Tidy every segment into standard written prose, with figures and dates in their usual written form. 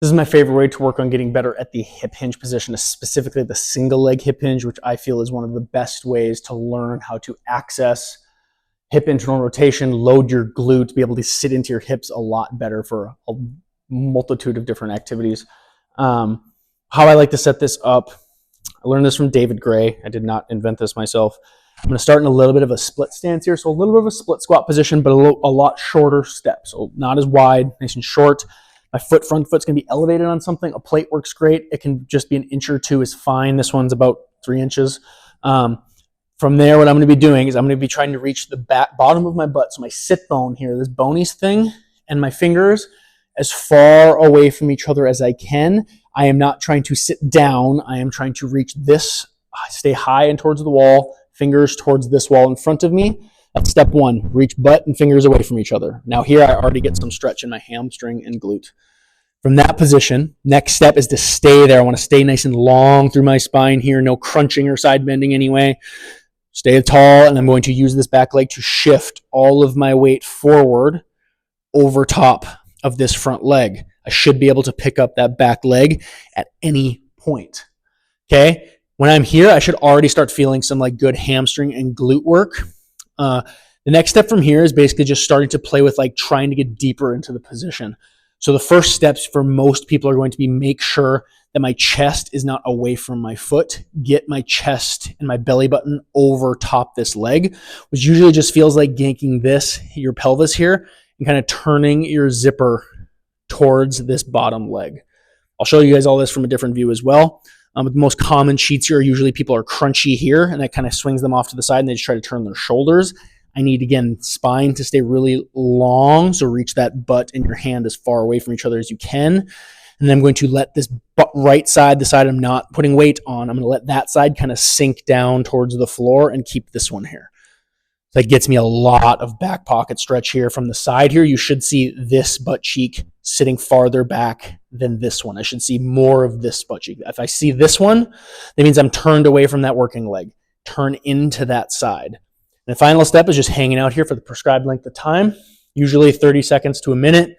This is my favorite way to work on getting better at the hip hinge position, specifically the single leg hip hinge, which I feel is one of the best ways to learn how to access hip internal rotation, load your glute, be able to sit into your hips a lot better for a multitude of different activities. How I like to set this up, I learned this from David Gray. I did not invent this myself. I'm going to start in a little bit of a split stance here. So a little bit of a split squat position, but a lot shorter step. So not as wide, nice and short. My front foot's going to be elevated on something. A plate works great. It can just be an inch or two is fine. This one's about 3 inches. From there, what I'm going to be doing is I'm going to be trying to reach the bottom of my butt. So my sit bone here, this bony thing, and my fingers as far away from each other as I can. I am not trying to sit down. I am trying to reach this, stay high and towards the wall, fingers towards this wall in front of me. That's step one, reach butt and fingers away from each other. Now here I already get some stretch in my hamstring and glute. From that position, next step is to stay there. I want to stay nice and long through my spine here, no crunching or side bending anyway. Stay tall, and I'm going to use this back leg to shift all of my weight forward over top of this front leg. I should be able to pick up that back leg at any point. Okay? When I'm here, I should already start feeling some like good hamstring and glute work. The next step from here is basically just starting to play with like trying to get deeper into the position. So the first steps for most people are going to be make sure that my chest is not away from my foot. Get my chest and my belly button over top this leg, which usually just feels like yanking your pelvis here, and kind of turning your zipper towards this bottom leg. I'll show you guys all this from a different view as well. The most common cheats here are usually people are crunchy here, and that kind of swings them off to the side, and they just try to turn their shoulders. I need, again, spine to stay really long, so reach that butt and your hand as far away from each other as you can. And then I'm going to let this right side, the side I'm not putting weight on, I'm going to let that side kind of sink down towards the floor and keep this one here. That gets me a lot of back pocket stretch here. From the side here, you should see this butt cheek sitting farther back than this one. I should see more of this butt cheek. If I see this one, that means I'm turned away from that working leg. Turn into that side. And the final step is just hanging out here for the prescribed length of time, usually 30 seconds to a minute. And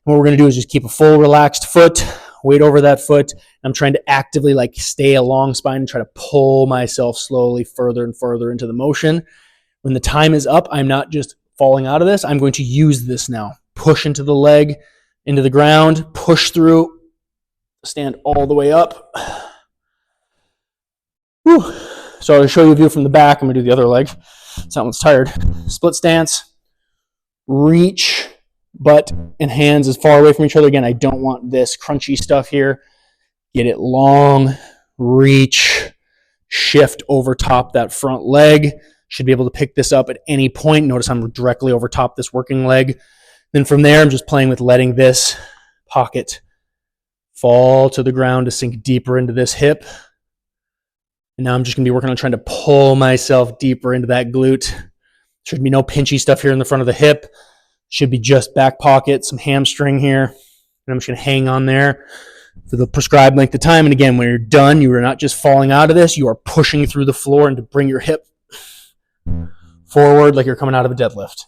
what we're going to do is just keep a full relaxed foot, weight over that foot. I'm trying to actively like stay along spine and try to pull myself slowly further and further into the motion. When the time is up, I'm not just falling out of this. I'm going to use this now. Push into the leg, into the ground, push through, stand all the way up. Whew. So I'll show you a view from the back. I'm going to do the other leg. That one's tired. Split stance. Reach butt and hands as far away from each other. Again, I don't want this crunchy stuff here. Get it long. Reach. Shift over top that front leg. Should be able to pick this up at any point. Notice I'm directly over top this working leg. Then from there, I'm just playing with letting this pocket fall to the ground to sink deeper into this hip. And now I'm just going to be working on trying to pull myself deeper into that glute. Should be no pinchy stuff here in the front of the hip. Should be just back pocket, some hamstring here. And I'm just going to hang on there for the prescribed length of time. And again, when you're done, you are not just falling out of this. You are pushing through the floor and to bring your hip forward like you're coming out of a deadlift.